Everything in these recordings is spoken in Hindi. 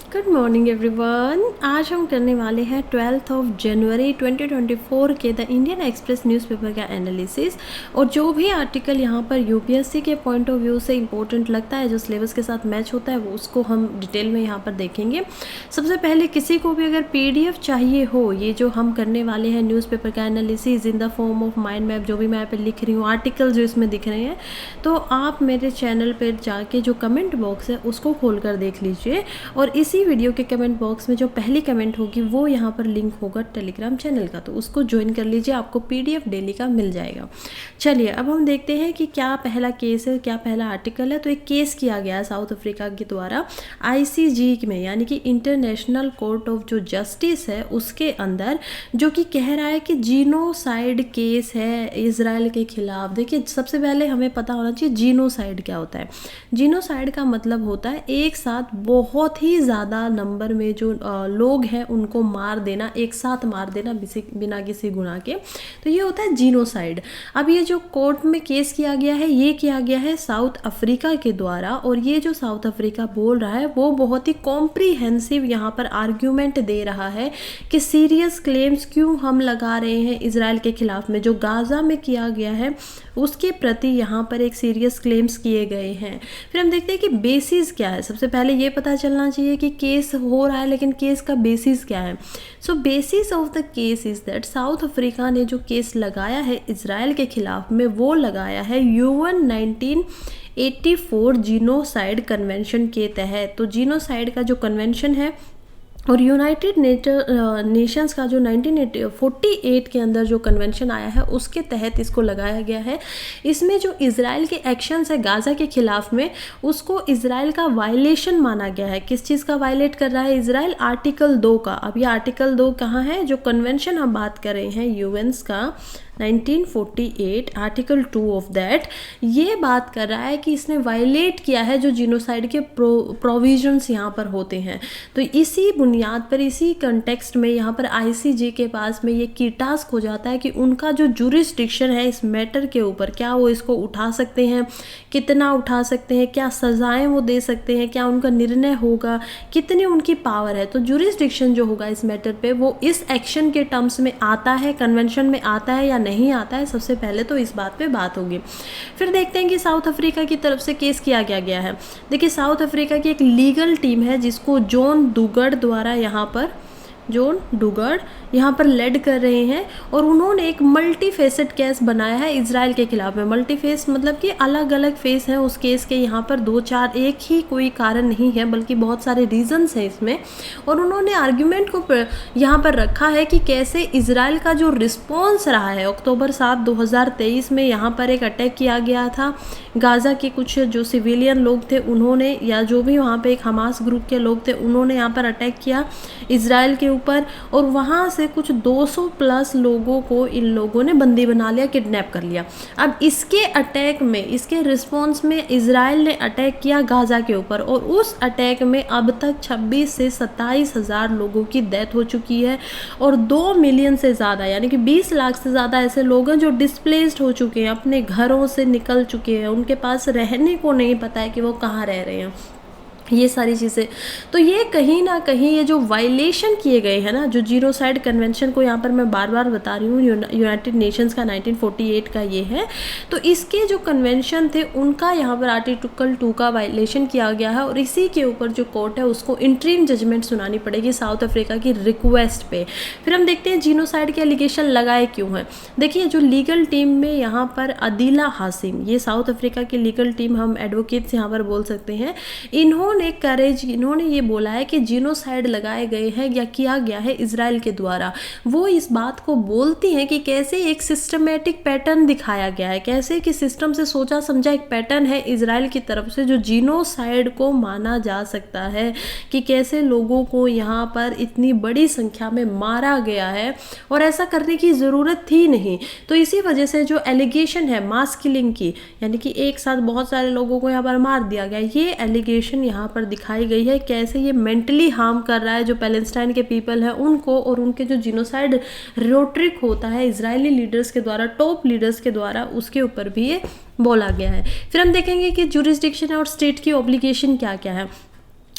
Good morning everyone. आज हम करने वाले हैं 12 जनवरी 2024 के द इंडियन एक्सप्रेस न्यूज़पेपर का एनालिसिस। और जो भी आर्टिकल यहाँ पर यूपीएससी के पॉइंट ऑफ व्यू से इम्पोर्टेंट लगता है, जो सिलेबस के साथ मैच होता है, वो उसको हम डिटेल में यहाँ पर देखेंगे। सबसे पहले किसी को भी अगर पीडीएफ चाहिए हो, ये जो हम करने वाले हैं न्यूज़पेपर का analysis in the form of mind map, जो भी मैं यहाँ पर लिख रही हूँ, आर्टिकल जो इसमें दिख रहे हैं, तो आप मेरे चैनल पर जाके जो कमेंट बॉक्स है उसको खोल कर देख लीजिए। और इसी वीडियो के कमेंट बॉक्स में जो पहली कमेंट होगी वो यहाँ पर लिंक होगा टेलीग्राम चैनल का, तो उसको ज्वाइन कर लीजिए, आपको पीडीएफ डेली का मिल जाएगा। चलिए अब हम देखते हैं कि क्या पहला केस है, क्या पहला आर्टिकल है। तो एक केस किया गया है साउथ अफ्रीका के द्वारा आईसीजी में, यानी कि इंटरनेशनल कोर्ट ऑफ जो जस्टिस है उसके अंदर, जो कि कह रहा है कि जीनोसाइड केस है इजराइल के खिलाफ। देखिए सबसे पहले हमें पता होना चाहिए जीनोसाइड क्या होता है। जीनोसाइड का मतलब होता है एक साथ बहुत ही ज़्यादा नंबर में जो लोग हैं उनको मार देना, एक साथ मार देना बिना किसी गुनाह के, तो ये होता है जीनोसाइड। अब ये जो कोर्ट में केस किया गया है, ये किया गया है साउथ अफ्रीका के द्वारा, और ये जो साउथ अफ्रीका बोल रहा है वो बहुत ही कॉम्प्रीहेंसिव यहाँ पर आर्ग्यूमेंट दे रहा है कि सीरियस क्लेम्स क्यों हम लगा रहे हैं इजराइल के खिलाफ में, जो गाजा में किया गया है उसके प्रति यहाँ पर एक सीरियस क्लेम्स किए गए हैं। फिर हम देखते हैं कि बेसिस क्या है। सबसे पहले ये पता चलना चाहिए कि केस हो रहा है, लेकिन केस का बेसिस क्या है। So basis of the case is that South Africa ने जो केस लगाया है इजराइल के खिलाफ में, वो लगाया है यूएन 1984 जीनोसाइड कन्वेंशन के तहत। तो जीनोसाइड का जो कन्वेंशन है और यूनाइटेड नेशंस का जो 1948 के अंदर जो कन्वेंशन आया है उसके तहत इसको लगाया गया है। इसमें जो इजराइल के एक्शंस है गाजा के खिलाफ में, उसको इजराइल का वायलेशन माना गया है। किस चीज़ का वायलेट कर रहा है इजराइल? आर्टिकल 2 का। अब ये आर्टिकल 2 कहाँ है? जो कन्वेंशन हम बात कर रहे हैं यूएन्स का 1948 आर्टिकल 2 ऑफ दैट, ये बात कर रहा है कि इसने वायलेट किया है जो जीनोसाइड के प्रोविजंस यहाँ पर होते हैं। तो इसी बुनियाद पर, इसी कंटेक्स्ट में यहाँ पर आईसीजे के पास में ये की टास्क हो जाता है कि उनका जो जुरिस्डिक्शन है इस मैटर के ऊपर, क्या वो इसको उठा सकते हैं, कितना उठा सकते हैं, क्या सजाएं वो दे सकते हैं, क्या उनका निर्णय होगा, कितनी उनकी पावर है। तो जुरिस्डिक्शन जो होगा इस मैटर पे, वो इस एक्शन के टर्म्स में आता है, कन्वेंशन में आता है या नहीं आता है। सबसे पहले तो इस बात पे बात होगी। फिर देखते हैं कि साउथ अफ्रीका की तरफ से केस किया गया है। देखिए साउथ अफ्रीका की एक लीगल टीम है जिसको जॉन डुगर्ड द्वारा यहाँ पर लेड कर रहे हैं, और उन्होंने एक मल्टी फेसेट केस बनाया है इजराइल के खिलाफ में। मल्टी फेस मतलब कि अलग अलग फेस हैं उस केस के, यहाँ पर 2-4, एक ही कोई कारण नहीं है बल्कि बहुत सारे रीजंस हैं इसमें। और उन्होंने आर्ग्यूमेंट को यहाँ पर रखा है कि कैसे इजराइल का जो रिस्पॉन्स रहा है। अक्टूबर 7, 2023 में यहाँ पर एक अटैक किया गया था। गाजा के कुछ जो सिविलियन लोग थे उन्होंने, या जो भी वहाँ पर एक हमास ग्रुप के लोग थे, उन्होंने यहाँ पर अटैक किया इजराइल के ऊपर, और वहाँ से कुछ 200 प्लस लोगों को इन लोगों ने बंदी बना लिया, किडनैप कर लिया। अब इसके अटैक में, इसके रिस्पॉन्स में इजराइल ने अटैक किया गाजा के ऊपर, और उस अटैक में अब तक 26 से 27 हज़ार लोगों की डेथ हो चुकी है, और 2 मिलियन से ज़्यादा, यानी कि 20 लाख से ज़्यादा ऐसे लोग हैं जो डिस्प्लेस्ड हो चुके हैं, अपने घरों से निकल चुके हैं, उनके पास रहने को नहीं पता है कि वो कहाँ रह रहे हैं, ये सारी चीज़ें। तो ये कहीं ना कहीं ये जो वायलेशन किए गए हैं ना, जो जीनोसाइड कन्वेंशन को यहाँ पर मैं बार बार बता रही हूँ, यूनाइटेड नेशंस का 1948 का ये है, तो इसके जो कन्वेंशन थे उनका यहाँ पर आर्टिकल 2 का वायलेशन किया गया है, और इसी के ऊपर जो कोर्ट है उसको इंटरिम जजमेंट सुनानी पड़ेगी साउथ अफ्रीका की रिक्वेस्ट पे। फिर हम देखते हैं जीनोसाइड के एलिगेशन लगाए क्यों हैं। देखिए जो लीगल टीम में यहाँ पर अदीला हासिम, ये साउथ अफ्रीका की लीगल टीम, हम एडवोकेट्स यहाँ पर बोल सकते हैं, इन्होंने ये बोला है कि जीनोसाइड लगाए गए हैं या किया गया है इजराइल के द्वारा। वो इस बात को बोलती हैं कि कैसे एक सिस्टमेटिक पैटर्न दिखाया गया है, कैसे कि सिस्टम से सोचा समझा एक पैटर्न है इजराइल की तरफ से जो जीनोसाइड को माना जा सकता है, कि कैसे लोगों को यहाँ पर इतनी बड़ी संख्या में मारा गया है और ऐसा करने की ज़रूरत थी नहीं। तो इसी वजह से जो एलिगेशन है मास किलिंग की, यानी कि एक साथ बहुत सारे लोगों को यहाँ पर मार दिया गया, ये एलिगेशन यहाँ पर दिखाई गई है, कैसे ये मेंटली हार्म कर रहा है जो पैलेस्टाइन के पीपल हैं उनको, और उनके जो जीनोसाइड रोट्रिक होता है इजरायली लीडर्स के द्वारा, टॉप लीडर्स के द्वारा, उसके ऊपर भी ये बोला गया है। फिर हम देखेंगे कि जुरिस्डिक्शन और स्टेट की ऑब्लिगेशन क्या क्या है।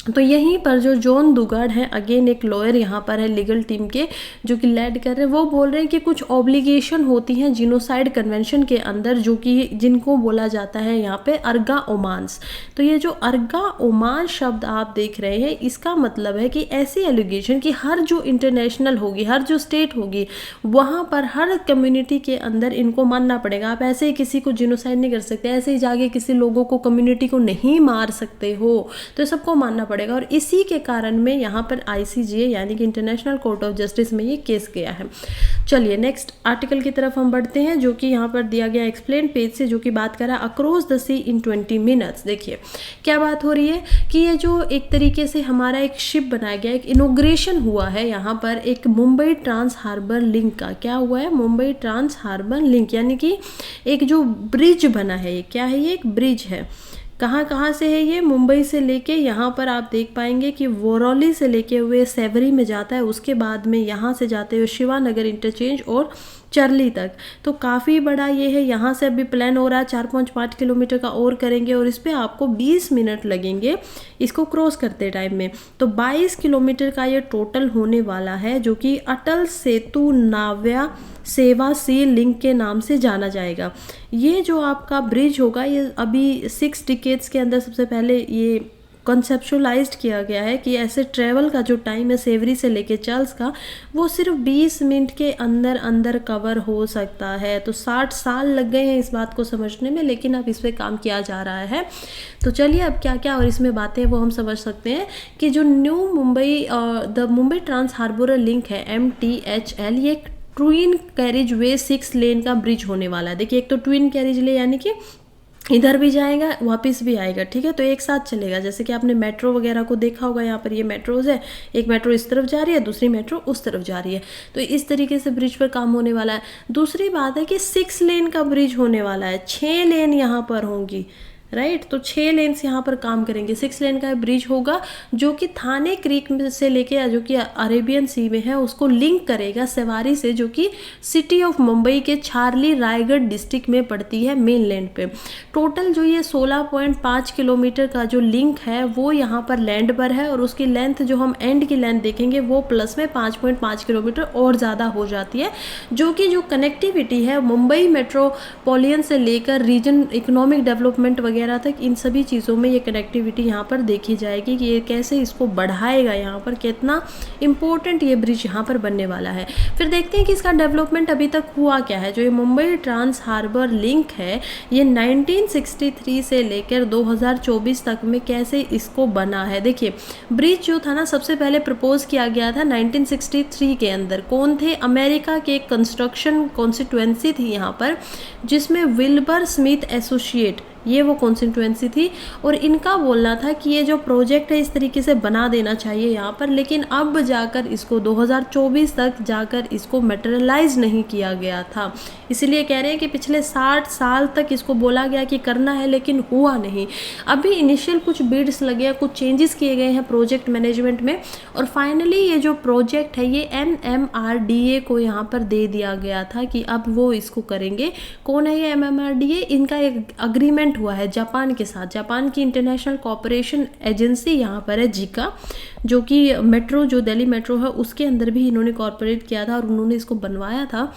तो यहीं पर जो जॉन दुगार्ड है, अगेन एक लॉयर यहाँ पर है लीगल टीम के जो कि लीड कर रहे हैं, वो बोल रहे हैं कि कुछ ऑब्लिगेशन होती हैं जिनोसाइड कन्वेंशन के अंदर, जो कि जिनको बोला जाता है यहाँ पे अर्गा ओमांस। तो ये जो अर्गा ओमांस शब्द आप देख रहे हैं, इसका मतलब है कि ऐसी एलिगेशन कि हर जो इंटरनेशनल होगी, हर जो स्टेट होगी, वहाँ पर हर कम्युनिटी के अंदर इनको मानना पड़ेगा। आप ऐसे ही किसी को जिनोसाइड नहीं कर सकते, ऐसे ही जाके किसी लोगों को, कम्युनिटी को नहीं मार सकते हो, तो सबको मानना पड़ेगा। और इसी के कारण में यहाँ पर ICJ यानी कि इंटरनेशनल कोर्ट ऑफ जस्टिस में ये केस गया है। चलिए नेक्स्ट आर्टिकल की तरफ हम बढ़ते हैं, जो कि यहाँ पर दिया गया एक्सप्लेन पेज से, जो कि बात कर रहा है across the sea in 20 minutes. देखिए क्या बात हो रही है कि ये जो एक तरीके से हमारा एक शिप बनाया गया, एक इनोग्रेशन हुआ है यहाँ पर एक मुंबई ट्रांस हार्बर लिंक का। क्या हुआ है? मुंबई ट्रांस हार्बर लिंक, यानी कि एक जो ब्रिज बना है, ये क्या है? ये एक ब्रिज है। कहाँ कहाँ से है ये? मुंबई से लेके यहाँ पर आप देख पाएंगे कि वोरौली से लेके हुए सेवरी में जाता है, उसके बाद में यहाँ से जाते हुए शिवानगर इंटरचेंज और चरली तक। तो काफ़ी बड़ा ये है। यहाँ से अभी प्लान हो रहा है 4.5 किलोमीटर का और करेंगे, और इस पर आपको 20 मिनट लगेंगे इसको क्रॉस करते टाइम में। तो 22 किलोमीटर का ये टोटल होने वाला है, जो कि अटल सेतु नाव्या सेवा सी लिंक के नाम से जाना जाएगा। ये जो आपका ब्रिज होगा, ये अभी 6 डिकेड्स के अंदर सबसे पहले ये कॉन्सेप्चुलाइज्ड किया गया है कि ऐसे ट्रैवल का जो टाइम है सेवरी से लेके चर्ल्स का, वो सिर्फ 20 मिनट के अंदर अंदर कवर हो सकता है। तो 60 साल लग गए हैं इस बात को समझने में, लेकिन अब इस पर काम किया जा रहा है। तो चलिए अब क्या क्या और इसमें बातें वो हम समझ सकते हैं कि जो new Mumbai the Mumbai trans harbour link है MTHL, ये एक ट्विन कैरिज वे 6 लेन का ब्रिज होने वाला है। देखिए एक तो ट्विन कैरिज ले यानी कि इधर भी जाएगा वापस भी आएगा, ठीक है, तो एक साथ चलेगा। जैसे कि आपने मेट्रो वगैरह को देखा होगा, यहाँ पर ये मेट्रोज है, एक मेट्रो इस तरफ जा रही है, दूसरी मेट्रो उस तरफ जा रही है। तो इस तरीके से ब्रिज पर काम होने वाला है। दूसरी बात है कि 6 लेन का ब्रिज होने वाला है, 6 लेन यहाँ पर होंगी, राइट। तो 6 लेन्स यहाँ पर काम करेंगे। 6 लेन का ब्रिज होगा जो कि थाने क्रीक में से लेके जो कि अरेबियन सी में है उसको लिंक करेगा सवारी से, जो कि सिटी ऑफ मुंबई के छारली रायगढ़ डिस्ट्रिक्ट में पड़ती है मेन लैंड पे। टोटल जो ये 16.5 किलोमीटर का जो लिंक है वो यहाँ पर लैंड पर है, और उसकी लेंथ जो हम एंड की लेंथ देखेंगे वो प्लस में 5.5 किलोमीटर और ज़्यादा हो जाती है, जो कि जो कनेक्टिविटी है मुंबई मेट्रोपॉलियन से लेकर रीजन इकोनॉमिक डेवलपमेंट वगैरह तक, इन सभी चीज़ों में ये कनेक्टिविटी यहाँ पर देखी जाएगी कि ये कैसे इसको बढ़ाएगा, यहाँ पर कितना इम्पोर्टेंट ये ब्रिज यहाँ पर बनने वाला है। फिर देखते हैं कि इसका डेवलपमेंट अभी तक हुआ क्या है। जो ये मुंबई ट्रांस हार्बर लिंक है, ये 1963 से लेकर 2024 तक में कैसे इसको बना है। देखिए ब्रिज जो था ना, सबसे पहले प्रपोज किया गया था 1963 के अंदर। कौन थे? अमेरिका के कंस्ट्रक्शन कॉन्स्टिट्यूएंसी थी यहाँ पर, जिसमें विल्बर स्मिथ एसोसिएट, ये वो कॉन्स्टिट्यूएंसी थी, और इनका बोलना था कि ये जो प्रोजेक्ट है इस तरीके से बना देना चाहिए यहाँ पर। लेकिन अब जाकर इसको 2024 तक जाकर इसको मटेरियलाइज नहीं किया गया था। इसलिए कह रहे हैं कि पिछले 60 साल तक इसको बोला गया कि करना है, लेकिन हुआ नहीं। अभी इनिशियल कुछ बिड्स लगे, कुछ चेंजेस किए गए हैं प्रोजेक्ट मैनेजमेंट में, और फाइनली ये जो प्रोजेक्ट है ये MMRDA को यहाँ पर दे दिया गया था कि अब वो इसको करेंगे। कौन है ये MMRDA? इनका एक अग्रीमेंट हुआ है जापान के साथ। जापान की इंटरनेशनल कोऑपरेशन एजेंसी यहाँ पर है जिका, जो कि मेट्रो, जो दिल्ली मेट्रो है उसके अंदर भी इन्होंने कॉर्पोरेट किया था, और उन्होंने इसको बनवाया था।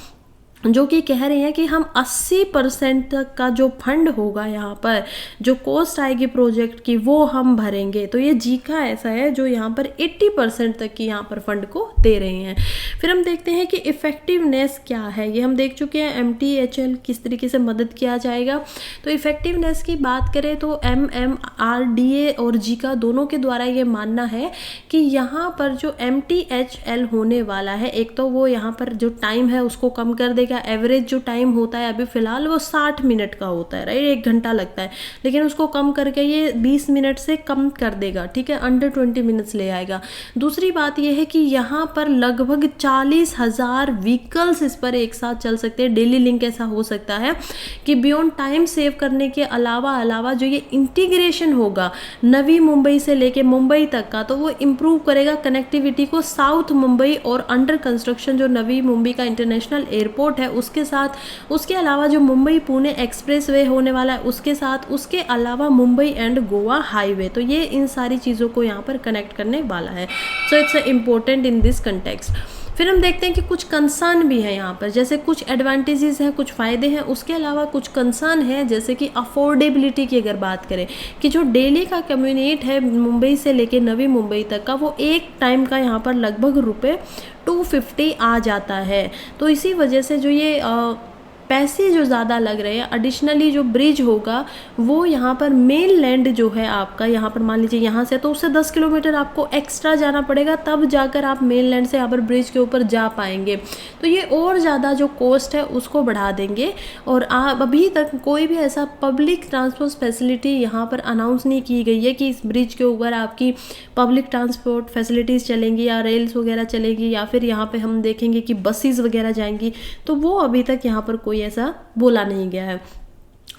जो कि कह रहे हैं कि हम 80% तक का जो फंड होगा यहाँ पर, जो कॉस्ट आएगी प्रोजेक्ट की, वो हम भरेंगे। तो ये जीका ऐसा है जो यहाँ पर 80% तक की यहाँ पर फंड को दे रहे हैं। फिर हम देखते हैं कि इफ़ेक्टिवनेस क्या है, ये हम देख चुके हैं। MTHL किस तरीके से मदद किया जाएगा। तो इफ़ेक्टिवनेस की बात करें तो MMRDA और जीका दोनों के द्वारा ये मानना है कि यहाँ पर जो MTHL होने वाला है, एक तो वो यहाँ पर जो टाइम है उसको कम कर देगा। एवरेज जो टाइम होता है अभी फिलहाल वो 60 मिनट का होता है, राइट, 1 घंटा लगता है, लेकिन उसको कम करके ये 20 मिनट से कम कर देगा, ठीक है, अंडर 20 मिनट्स ले आएगा। दूसरी बात ये है कि यहाँ पर लगभग 40,000 व्हीकल्स इस पर एक साथ चल सकते हैं। डेली लिंक ऐसा हो सकता है कि बियॉन्ड टाइम सेव करने के अलावा जो ये इंटीग्रेशन होगा नवी मुंबई से लेके मुंबई तक का, तो वो इम्प्रूव करेगा कनेक्टिविटी को साउथ मुंबई और अंडर कंस्ट्रक्शन जो नवी मुंबई का इंटरनेशनल एयरपोर्ट है उसके साथ, उसके अलावा जो मुंबई पुणे एक्सप्रेस वे होने वाला है उसके साथ, उसके अलावा मुंबई एंड गोवा हाईवे, तो ये इन सारी चीज़ों को यहाँ पर कनेक्ट करने वाला है। So it's important in this context. फिर हम देखते हैं कि कुछ कंसर्न भी है यहाँ पर, जैसे कुछ एडवांटेजेस हैं, कुछ फ़ायदे हैं, उसके अलावा कुछ कंसर्न है, जैसे कि अफोर्डेबिलिटी की अगर बात करें कि जो डेली का कम्यूनिट है मुंबई से लेके नवी मुंबई तक का, वो एक टाइम का यहाँ पर लगभग रुपये 250 आ जाता है। तो इसी वजह से जो ये पैसे जो ज़्यादा लग रहे हैं, एडिशनली जो ब्रिज होगा वो यहाँ पर मेन लैंड जो है आपका, यहाँ पर मान लीजिए यहाँ से तो उससे 10 किलोमीटर आपको एक्स्ट्रा जाना पड़ेगा, तब जाकर आप मेन लैंड से यहाँ पर ब्रिज के ऊपर जा पाएंगे। तो ये और ज़्यादा जो कॉस्ट है उसको बढ़ा देंगे। और अभी तक कोई भी ऐसा पब्लिक ट्रांसपोर्ट फैसिलिटी यहाँ पर अनाउंस नहीं की गई है कि इस ब्रिज के ऊपर आपकी पब्लिक ट्रांसपोर्ट फैसिलिटीज़ चलेंगी या रेल्स वगैरह चलेगी, या फिर यहाँ पर हम देखेंगे कि बसेस वगैरह जाएंगी, तो वो अभी तक यहाँ पर कोई ऐसा बोला नहीं गया है।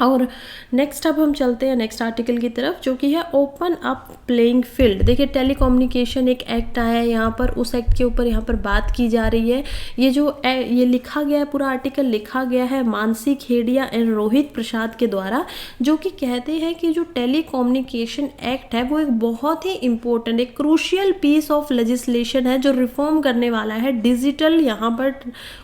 और नेक्स्ट अब हम चलते हैं नेक्स्ट आर्टिकल की तरफ, जो कि है ओपन अप प्लेइंग फील्ड। देखिए टेलीकम्युनिकेशन एक एक्ट आया है यहाँ पर, उस एक्ट के ऊपर यहाँ पर बात की जा रही है। ये लिखा गया है, पूरा आर्टिकल लिखा गया है मानसी खेड़िया एंड रोहित प्रसाद के द्वारा, जो कि कहते हैं कि जो टेलीकम्युनिकेशन एक्ट है वो एक बहुत ही इंपॉर्टेंट, एक क्रूशियल पीस ऑफ लेजिस्लेशन है जो रिफॉर्म करने वाला है डिजिटल यहाँ पर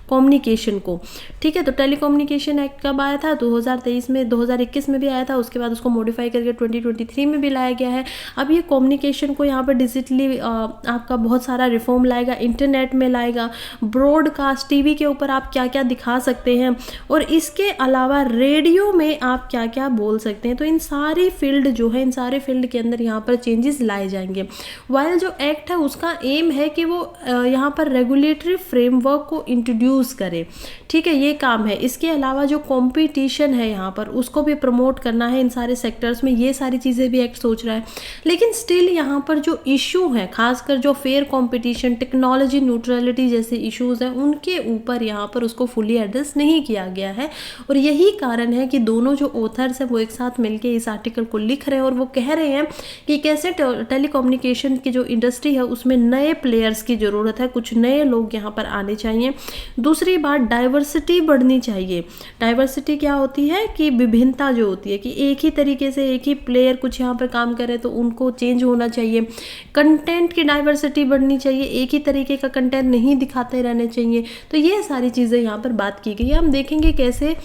कम्युनिकेशन को। ठीक है, तो टेलीकम्युनिकेशन एक्ट कब आया था? 2023 में, 2021 में भी आया था, उसके बाद उसको मॉडिफाई करके 2023 में भी लाया गया है। अब ये कम्युनिकेशन को यहाँ पर डिजिटली आपका बहुत सारा रिफॉर्म लाएगा, इंटरनेट में लाएगा, ब्रॉडकास्ट टीवी के ऊपर आप क्या क्या दिखा सकते हैं, और इसके अलावा रेडियो में आप क्या क्या बोल सकते हैं। तो इन सारी फील्ड जो है, इन सारे फील्ड के अंदर यहाँ पर चेंजेस लाए जाएंगे। वाइल जो एक्ट है उसका एम है कि वो यहाँ पर रेगुलेटरी फ्रेमवर्क को इंट्रोड्यूस करे। ठीक है, ये काम है। इसके अलावा जो कंपटीशन है यहाँ पर उसको भी प्रमोट करना है इन सारे सेक्टर्स में, ये सारी चीज़ें भी एक्ट सोच रहा है। लेकिन स्टिल यहाँ पर जो इशू है, खासकर जो फेयर कंपटीशन, टेक्नोलॉजी न्यूट्रलिटी जैसे इश्यूज हैं, उनके ऊपर यहाँ पर उसको फुली एड्रेस नहीं किया गया है। और यही कारण है कि दोनों जो ऑथर्स हैं वो एक साथ मिलकर इस आर्टिकल को लिख रहे हैं, और वो कह रहे हैं कि कैसे टेलीकम्युनिकेशन की जो इंडस्ट्री है उसमें नए प्लेयर्स की ज़रूरत है, कुछ नए लोग यहाँ पर आने चाहिए। दूसरी बात, डाइवर्सिटी बढ़नी चाहिए। डाइवर्सिटी क्या होती है कि विभिन्नता जो होती है, कि एक ही तरीके से एक ही प्लेयर कुछ यहाँ पर काम करे तो उनको चेंज होना चाहिए। कंटेंट की डाइवर्सिटी बढ़नी चाहिए, एक ही तरीके का कंटेंट नहीं दिखाते रहने चाहिए। तो ये सारी चीज़ें यहाँ पर बात की गई है। हम देखेंगे कैसे।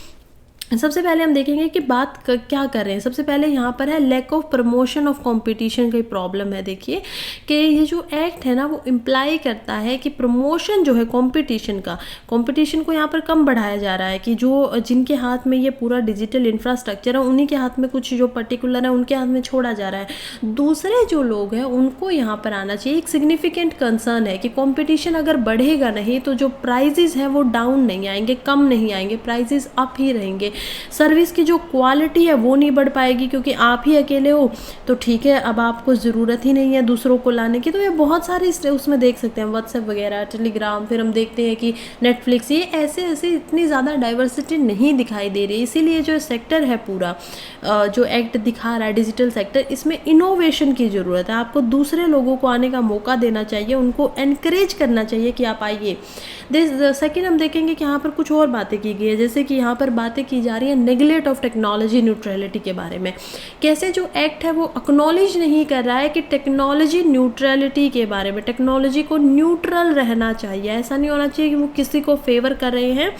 सबसे पहले हम देखेंगे कि बात क्या कर रहे हैं। सबसे पहले यहाँ पर है lack of promotion of competition का प्रॉब्लम है। देखिए कि ये जो एक्ट है ना वो इम्प्लाई करता है कि प्रमोशन जो है कंपटीशन का, कंपटीशन को यहाँ पर कम बढ़ाया जा रहा है, कि जो जिनके हाथ में ये पूरा डिजिटल इंफ्रास्ट्रक्चर है उन्हीं के हाथ में कुछ जो पर्टिकुलर है उनके हाथ में छोड़ा जा रहा है। दूसरे जो लोग हैं उनको यहाँ पर आना चाहिए। एक सिग्निफिकेंट कंसर्न है कि कंपटीशन अगर बढ़ेगा नहीं तो जो प्राइजेस हैं वो डाउन नहीं आएंगे, कम नहीं आएंगे, प्राइजेस अप ही रहेंगे। सर्विस की जो क्वालिटी है वो नहीं बढ़ पाएगी, क्योंकि आप ही अकेले हो तो ठीक है, अब आपको ज़रूरत ही नहीं है दूसरों को लाने की। तो ये बहुत सारे उसमें देख सकते हैं, व्हाट्सएप वगैरह, टेलीग्राम, फिर हम देखते हैं कि नेटफ्लिक्स, ये ऐसे इतनी ज़्यादा डाइवर्सिटी नहीं दिखाई दे रही। इसीलिए जो सेक्टर है पूरा जो एक्ट दिखा रहा है डिजिटल सेक्टर, इसमें इनोवेशन की ज़रूरत है। आपको दूसरे लोगों को आने का मौका देना चाहिए, उनको एनकरेज करना चाहिए कि आप आइए। सेकेंड हम देखेंगे कि यहाँ पर कुछ और बातें की गई है, जैसे कि यहाँ पर बातें की जा रही है नेगलेक्ट ऑफ टेक्नोलॉजी न्यूट्रलिटी के बारे में। कैसे जो एक्ट है वो एक्नॉलेज नहीं कर रहा है कि टेक्नोलॉजी न्यूट्रलिटी के बारे में, टेक्नोलॉजी को न्यूट्रल रहना चाहिए। ऐसा नहीं होना चाहिए कि वो किसी को फेवर कर रहे हैं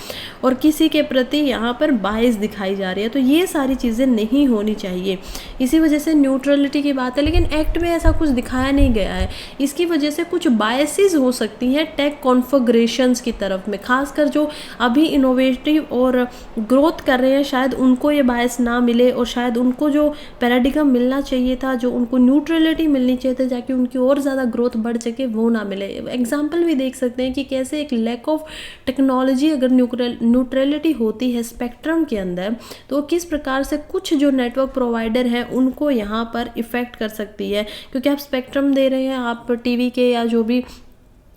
और किसी के प्रति यहाँ पर बायस दिखाई जा रही है। तो ये सारी चीज़ें नहीं होनी चाहिए, इसी वजह से न्यूट्रलिटी की बात है। लेकिन एक्ट में ऐसा कुछ दिखाया नहीं गया है, इसकी वजह से कुछ बायसेस हो सकती हैं टेक कॉन्फ़िगरेशंस की तरफ में, खासकर जो अभी इनोवेटिव और ग्रोथ कर रहे हैं शायद उनको ये बायस ना मिले, और शायद उनको जो पैराडिगम मिलना चाहिए था, जो उनको न्यूट्रलिटी मिलनी चाहिए था जाके उनकी और ज़्यादा ग्रोथ बढ़ सके, वो ना मिले। एग्जाम्पल भी देख सकते हैं कि कैसे एक लैक ऑफ टेक्नोलॉजी अगर न्यूट्रलिटी होती है स्पेक्ट्रम के अंदर, तो किस प्रकार से कुछ जो नेटवर्क प्रोवाइडर हैं उनको यहाँ पर इफ़ेक्ट कर सकती है। क्योंकि आप स्पेक्ट्रम दे रहे हैं, आप टीवी के या जो भी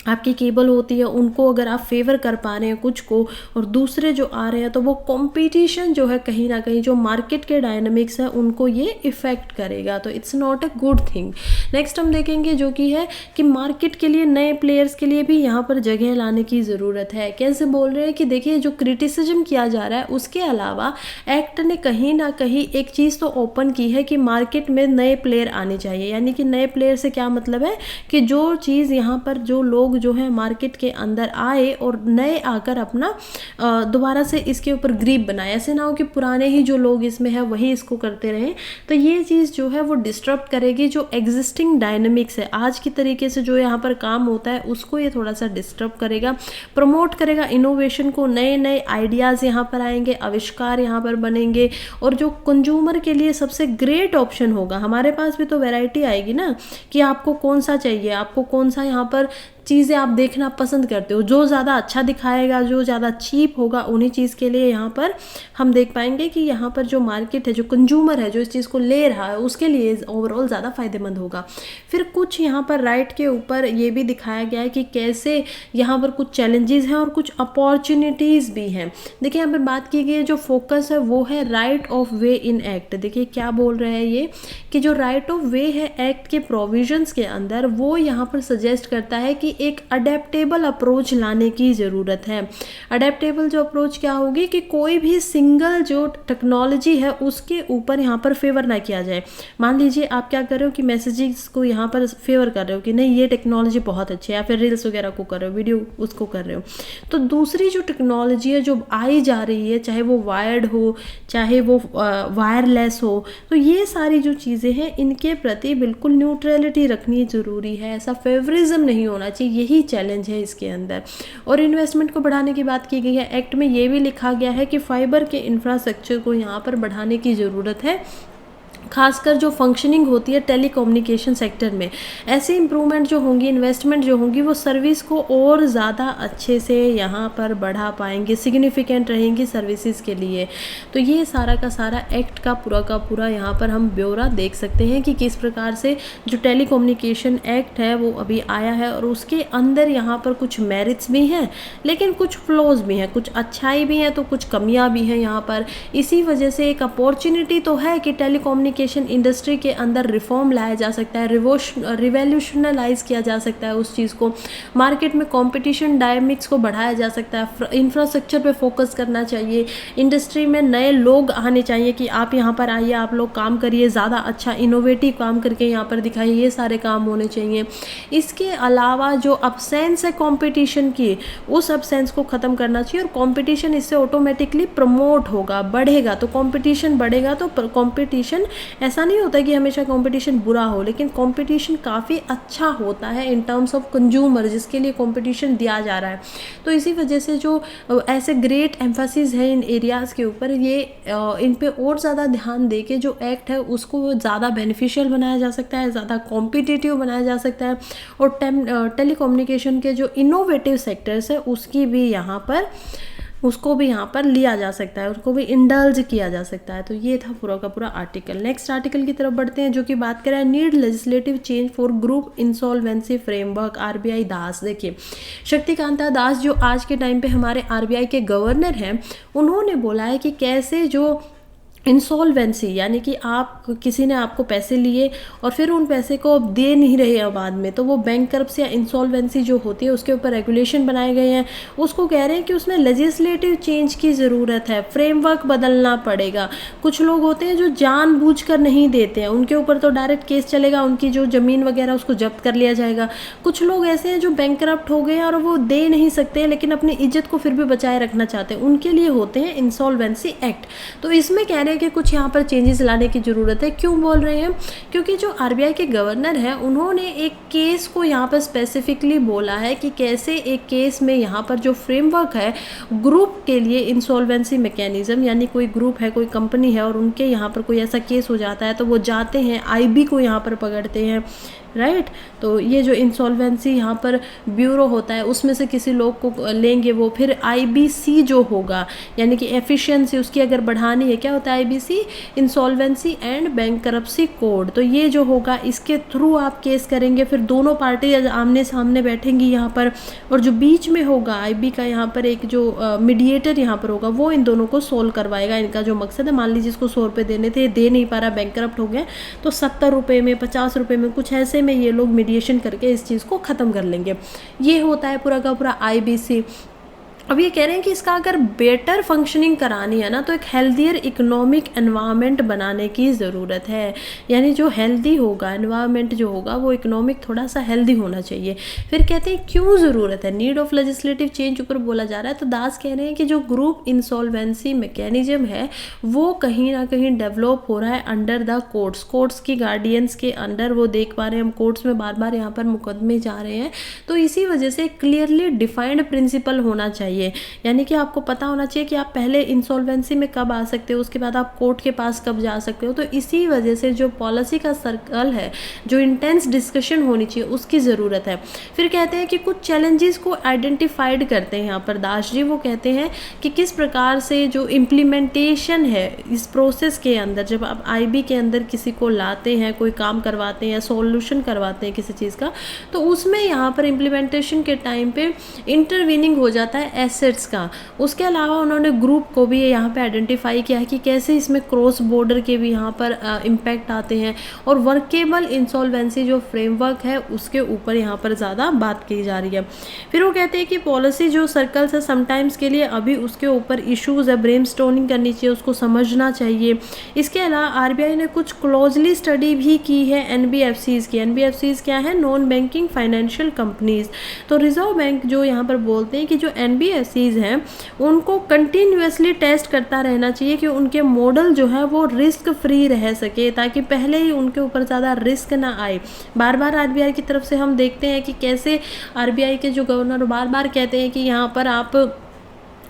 आपकी केबल होती है उनको अगर आप फेवर कर पा रहे हैं कुछ को और दूसरे जो आ रहे हैं, तो वो कंपटीशन जो है कहीं ना कहीं जो मार्केट के डायनामिक्स है उनको ये इफ़ेक्ट करेगा, तो it's not a good thing. Next हम देखेंगे जो कि है कि मार्केट के लिए नए प्लेयर्स के लिए भी यहाँ पर जगह लाने की ज़रूरत है। कैसे बोल रहे हैं कि देखिए जो क्रिटिसिज्म किया जा रहा है उसके अलावा एक्ट ने कहीं ना कहीं एक चीज़ तो ओपन की है कि मार्केट में नए प्लेयर आने चाहिए। यानी कि नए प्लेयर से क्या मतलब है कि जो चीज़ यहाँ पर जो लोग जो है मार्केट के अंदर आए और नए आकर अपना दोबारा से इसके ऊपर ग्रिप बनाए। ऐसे ना हो कि पुराने ही जो लोग इसमें है वही इसको करते रहें, तो ये चीज़ जो है वो डिस्टर्ब करेगी जो एग्जिस्टिंग डायनेमिक्स है, आज की तरीके से जो यहाँ पर काम होता है उसको ये थोड़ा सा डिस्टर्ब करेगा, प्रमोट करेगा इनोवेशन को, नए नए आइडियाज़ यहाँ पर आएंगे, आविष्कार यहाँ पर बनेंगे। और जो कंज्यूमर के लिए सबसे ग्रेट ऑप्शन होगा, हमारे पास भी तो वैरायटी आएगी ना कि आपको कौन सा चाहिए, आपको कौन सा यहाँ पर चीज़ें आप देखना पसंद करते हो, जो ज़्यादा अच्छा दिखाएगा, जो ज़्यादा चीप होगा, उन्हीं चीज़ के लिए यहाँ पर हम देख पाएंगे कि यहाँ पर जो मार्केट है, जो कंज्यूमर है, जो इस चीज़ को ले रहा है, उसके लिए ओवरऑल ज़्यादा फायदेमंद होगा। फिर कुछ यहाँ पर राइट के ऊपर ये भी दिखाया गया है कि कैसे यहाँ पर कुछ चैलेंजेस हैं और कुछ अपॉर्चुनिटीज़ भी हैं। देखिए यहाँ पर बात की गई है, जो फोकस है वो है right of way in act. देखिए क्या बोल रहे हैं ये कि जो राइट ऑफ वे है एक्ट के प्रोविजंस के अंदर, वो यहाँ पर सजेस्ट करता है कि एक अडेप्टेबल अप्रोच लाने की ज़रूरत है। अडेप्टेबल जो अप्रोच क्या होगी कि कोई भी सिंगल जो टेक्नोलॉजी है उसके ऊपर यहाँ पर फेवर ना किया जाए। मान लीजिए आप क्या कर रहे हो कि मैसेजेस को यहाँ पर फेवर कर रहे हो कि नहीं ये टेक्नोलॉजी बहुत अच्छी है, या फिर रील्स वगैरह को कर रहे हो, वीडियो उसको कर रहे हो, तो दूसरी जो टेक्नोलॉजी है जो आई जा रही है, चाहे वो वायर्ड हो चाहे वो वायरलेस हो, तो ये सारी जो चीज़ें हैं इनके प्रति बिल्कुल न्यूट्रलिटी रखनी ज़रूरी है, ऐसा फेवरिज्म नहीं होना चाहिए, यही चैलेंज है इसके अंदर। और इन्वेस्टमेंट को बढ़ाने की बात की गई है। एक्ट में ये भी लिखा गया है कि फाइबर के इंफ्रास्ट्रक्चर को यहाँ पर बढ़ाने की ज़रूरत है, खासकर जो फंक्शनिंग होती है टेलीकम्युनिकेशन सेक्टर में। ऐसे इंप्रूवमेंट जो होंगी, इन्वेस्टमेंट जो होंगी, वो सर्विस को और ज़्यादा अच्छे से यहाँ पर बढ़ा पाएंगे, सिग्निफिकेंट रहेंगी सर्विसेज के लिए। तो ये सारा का सारा एक्ट का पूरा यहाँ पर हम ब्यौरा देख सकते हैं कि किस प्रकार से जो टेलीकम्युनिकेशन एक्ट है वो अभी आया है, और उसके अंदर यहाँ पर कुछ मेरिट्स भी हैं लेकिन कुछ फ्लॉज भी हैं, कुछ अच्छाई भी हैं तो कुछ कमियाँ भी हैं यहाँ पर। इसी वजह से एक अपॉर्चुनिटी तो है कि टेलीकम्युनिकेशन इंडस्ट्री के अंदर रिफॉर्म लाया जा सकता है, रिवोल्यूशनलाइज किया जा सकता है उस चीज़ को, मार्केट में कंपटीशन डायनामिक्स को बढ़ाया जा सकता है, इंफ्रास्ट्रक्चर पे फोकस करना चाहिए, इंडस्ट्री में नए लोग आने चाहिए कि आप यहाँ पर आइए, आप लोग काम करिए, ज़्यादा अच्छा इनोवेटिव काम करके यहाँ पर दिखाइए, ये सारे काम होने चाहिए। इसके अलावा जो अब्सेंस है कंपटीशन की, उस अब्सेंस को ख़त्म करना चाहिए, और कंपटीशन इससे ऑटोमेटिकली प्रमोट होगा, बढ़ेगा। तो कंपटीशन बढ़ेगा, तो कंपटीशन ऐसा नहीं होता कि हमेशा कंपटीशन बुरा हो, लेकिन कंपटीशन काफ़ी अच्छा होता है इन टर्म्स ऑफ कंज्यूमर, जिसके लिए कंपटीशन दिया जा रहा है। तो इसी वजह से जो ऐसे ग्रेट एम्फेसिस है इन एरियाज़ के ऊपर, ये इन पे और ज़्यादा ध्यान दे के जो एक्ट है उसको ज़्यादा बेनिफिशियल बनाया जा सकता है, ज़्यादा कॉम्पिटिटिव बनाया जा सकता है, और टेलीकम्युनिकेशन के जो इनोवेटिव सेक्टर्स है उसको भी यहाँ पर लिया जा सकता है, उसको भी इंडल्ज किया जा सकता है। तो ये था पूरा का पूरा आर्टिकल। नेक्स्ट आर्टिकल की तरफ बढ़ते हैं जो कि बात कर रहा है need legislative change for group insolvency framework, RBI Das. देखिए शक्तिकांता दास जो आज के टाइम पे हमारे आरबीआई के गवर्नर हैं, उन्होंने बोला है कि कैसे जो इंसॉल्वेंसी यानी कि आप किसी ने आपको पैसे लिए और फिर उन पैसे को दे नहीं रहे हैं बाद में, तो वो बैंकरप्सी या इंसॉल्वेंसी जो होती है उसके ऊपर रेगुलेशन बनाए गए हैं। उसको कह रहे हैं कि उसमें लेजिस्लेटिव चेंज की ज़रूरत है, फ्रेमवर्क बदलना पड़ेगा। कुछ लोग होते हैं जो जानबूझकर नहीं देते हैं, उनके ऊपर तो डायरेक्ट केस चलेगा, उनकी जो ज़मीन वगैरह उसको जब्त कर लिया जाएगा। कुछ लोग ऐसे हैं जो बैंकरप्ट हो गए हैं और वो दे नहीं सकते लेकिन अपनी इज्जत को फिर भी बचाए रखना चाहते हैं, उनके लिए होते हैं इंसॉल्वेंसी एक्ट। तो इसमें कह रहे हैं कि कुछ यहाँ पर चेंजेस लाने की ज़रूरत है। क्यों बोल रहे हैं? क्योंकि जो आरबीआई के गवर्नर हैं उन्होंने एक केस को यहाँ पर स्पेसिफिकली बोला है कि कैसे एक केस में यहाँ पर जो फ्रेमवर्क है ग्रुप के लिए इंसॉल्वेंसी मैकेनिज्म, यानी कोई ग्रुप है, कोई कंपनी है और उनके यहाँ पर कोई ऐसा केस हो जाता है तो वो जाते हैं आईबी को यहाँ पर पकड़ते हैं, राइट। तो ये जो इंसॉल्वेंसी यहाँ पर ब्यूरो होता है उसमें से किसी लोग को लेंगे वो, फिर आईबीसी जो होगा यानी कि एफिशिएंसी उसकी अगर बढ़ानी है, क्या होता है IBC, insolvency and bankruptcy code, तो ये जो होगा इसके थ्रू आप केस करेंगे। फिर दोनों पार्टी आमने सामने बैठेंगी यहाँ पर, और जो बीच में होगा आईबी का यहाँ पर एक जो मीडिएटर यहाँ पर होगा वो इन दोनों को सोल्व करवाएगा। इनका जो मकसद है, मान लीजिए इसको 100 रुपये देने थे, दे नहीं पा रहा, बैंकरप्ट हो गया, तो 70 रुपये में, 50 रुपये में, कुछ ऐसे में ये लोग मीडिएशन करके इस चीज़ को ख़त्म कर लेंगे। ये होता है पूरा का पूरा आईबीसी। अब ये कह रहे हैं कि इसका अगर बेटर फंक्शनिंग करानी है ना तो एक हेल्दियर इकोनॉमिक एनवायरनमेंट बनाने की ज़रूरत है, यानी जो हेल्दी होगा एनवायरनमेंट जो होगा वो इकोनॉमिक थोड़ा सा हेल्दी होना चाहिए। फिर कहते हैं क्यों ज़रूरत है, नीड ऑफ लेजिस्लेटिव चेंज ऊपर बोला जा रहा है। तो दास कह रहे हैं कि जो ग्रुप इंसॉल्वेंसी मैकेनिज्म है वो कहीं ना कहीं डेवलप हो रहा है अंडर द कोर्ट्स, कोर्ट्स की गार्डियंस के अंडर, वो देख पा रहे हैं हम कोर्ट्स में बार बार यहाँ पर मुकदमे जा रहे हैं। तो इसी वजह से क्लियरली डिफाइंड प्रिंसिपल होना चाहिए, यानी कि आपको पता होना चाहिए कि आप पहले इंसॉल्वेंसी में कब आ सकते हो, उसके बाद आप कोर्ट के पास कब जा सकते हो। तो इसी वजह से जो पॉलिसी का सर्कल है, जो इंटेंस डिस्कशन होनी चाहिए उसकी ज़रूरत है। फिर कहते हैं कि कुछ चैलेंजेस को आइडेंटिफाइड करते हैं यहाँ पर दास जी, वो कहते हैं कि किस प्रकार से जो इम्प्लीमेंटेशन है इस प्रोसेस के अंदर, जब आप आईबी के अंदर किसी को लाते हैं, कोई काम करवाते हैं या सॉल्यूशन करवाते हैं किसी चीज़ का, तो उसमें यहाँ पर इम्प्लीमेंटेशन के टाइम पे इंटरवीनिंग हो जाता है एसेट्स का। उसके अलावा उन्होंने ग्रुप को भी यहाँ पे आइडेंटिफाई किया है कि कैसे इसमें क्रॉस बॉर्डर के भी यहाँ पर इम्पैक्ट आते हैं, और वर्केबल इंसॉल्वेंसी जो फ्रेमवर्क है उसके ऊपर यहाँ पर ज़्यादा बात की जा रही है। फिर वो कहते हैं कि पॉलिसी जो सर्कल्स है समटाइम्स के लिए अभी उसके ऊपर इश्यूज़ है, ब्रेनस्टॉर्मिंग करनी चाहिए, उसको समझना चाहिए। इसके अलावा आरबीआई ने कुछ क्लोजली स्टडी भी की है एनबीएफसीज़ की। एनबीएफसीज़ क्या है, नॉन बैंकिंग फाइनेंशियल कंपनीज़। तो रिजर्व बैंक जो यहाँ पर बोलते हैं कि जो एनबीएफसीज़ हैं उनको कंटिन्यूअसली टेस्ट करता रहना चाहिए कि उनके मॉडल जो है वो रिस्क फ्री रह सके, ताकि पहले ही उनके ऊपर ज़्यादा रिस्क ना आए। बार बार आरबीआई की तरफ से हम देखते हैं कि कैसे आरबीआई के जो गवर्नर बार बार कहते हैं कि यहाँ पर आप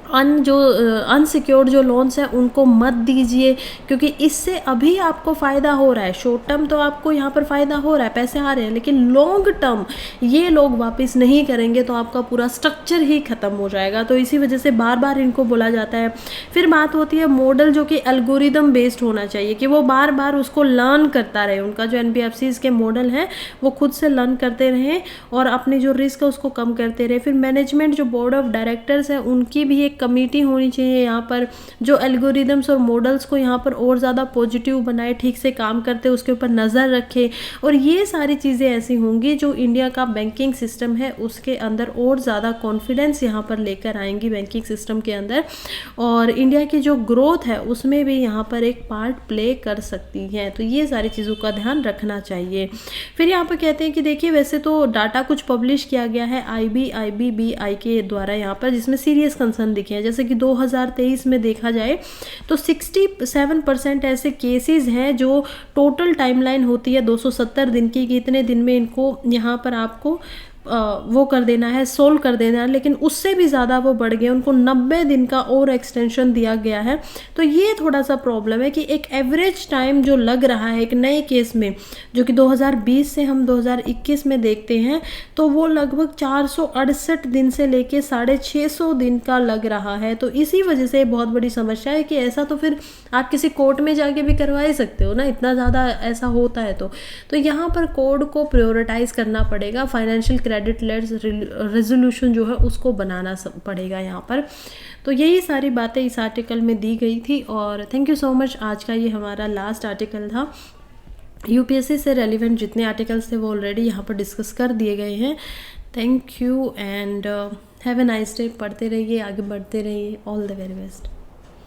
अनसिक्योर्ड जो लोन्स हैं उनको मत दीजिए, क्योंकि इससे अभी आपको फ़ायदा हो रहा है। शॉर्ट टर्म तो आपको यहाँ पर फ़ायदा हो रहा है, पैसे आ रहे हैं, लेकिन लॉन्ग टर्म ये लोग वापस नहीं करेंगे तो आपका पूरा स्ट्रक्चर ही ख़त्म हो जाएगा। तो इसी वजह से बार बार इनको बोला जाता है। फिर बात होती है मॉडल जो कि एल्गोरिदम बेस्ड होना चाहिए, कि वो बार बार उसको लर्न करता रहे। उनका जो एनबीएफसीज़ के मॉडल हैं वो खुद से लर्न करते रहें और अपने जो रिस्क है उसको कम करते रहे। फिर मैनेजमेंट जो बोर्ड ऑफ डायरेक्टर्स है उनकी भी एक कमेटी होनी चाहिए यहाँ पर, जो एल्गोरिदम्स और मॉडल्स को यहाँ पर और ज़्यादा पॉजिटिव बनाए, ठीक से काम करते उसके ऊपर नज़र रखे। और ये सारी चीज़ें ऐसी होंगी जो इंडिया का बैंकिंग सिस्टम है उसके अंदर और ज़्यादा कॉन्फिडेंस यहाँ पर लेकर आएंगी बैंकिंग सिस्टम के अंदर, और इंडिया की जो ग्रोथ है उसमें भी यहाँ पर एक पार्ट प्ले कर सकती हैं। तो ये सारी चीज़ों का ध्यान रखना चाहिए। फिर यहाँ पर कहते हैं कि देखिए वैसे तो डाटा कुछ पब्लिश किया गया है आईबीबीआई के द्वारा यहाँ पर, जिसमें सीरियस कंसर्न दिखे हैं। जैसे कि 2023 में देखा जाए तो 67% ऐसे केसेस हैं जो टोटल टाइमलाइन होती है 270 दिन की, कि इतने दिन में इनको यहाँ पर आपको वो कर देना है, सोल्व कर देना है, लेकिन उससे भी ज़्यादा वो बढ़ गए, उनको 90 दिन का और एक्सटेंशन दिया गया है। तो ये थोड़ा सा प्रॉब्लम है कि एक एवरेज टाइम जो लग रहा है एक नए केस में, जो कि 2020 से हम 2021 में देखते हैं, तो वो लगभग 468 दिन से लेके 650 दिन का लग रहा है। तो इसी वजह से बहुत बड़ी समस्या है कि ऐसा तो फिर आप किसी कोर्ट में जाके भी करवा ही सकते हो ना, इतना ज़्यादा ऐसा होता है। तो यहाँ पर कोड को प्रायोरिटाइज करना पड़ेगा, फाइनेंशियल क्रेडिट लेस रेजोल्यूशन जो है उसको बनाना पड़ेगा यहाँ पर। तो यही सारी बातें इस आर्टिकल में दी गई थी, और थैंक यू सो मच। आज का ये हमारा लास्ट आर्टिकल था। यूपीएससी से रेलिवेंट जितने आर्टिकल्स थे वो ऑलरेडी यहाँ पर डिस्कस कर दिए गए हैं। Thank you and have a nice day. पढ़ते रहिए, आगे बढ़ते रहिए। All the very best.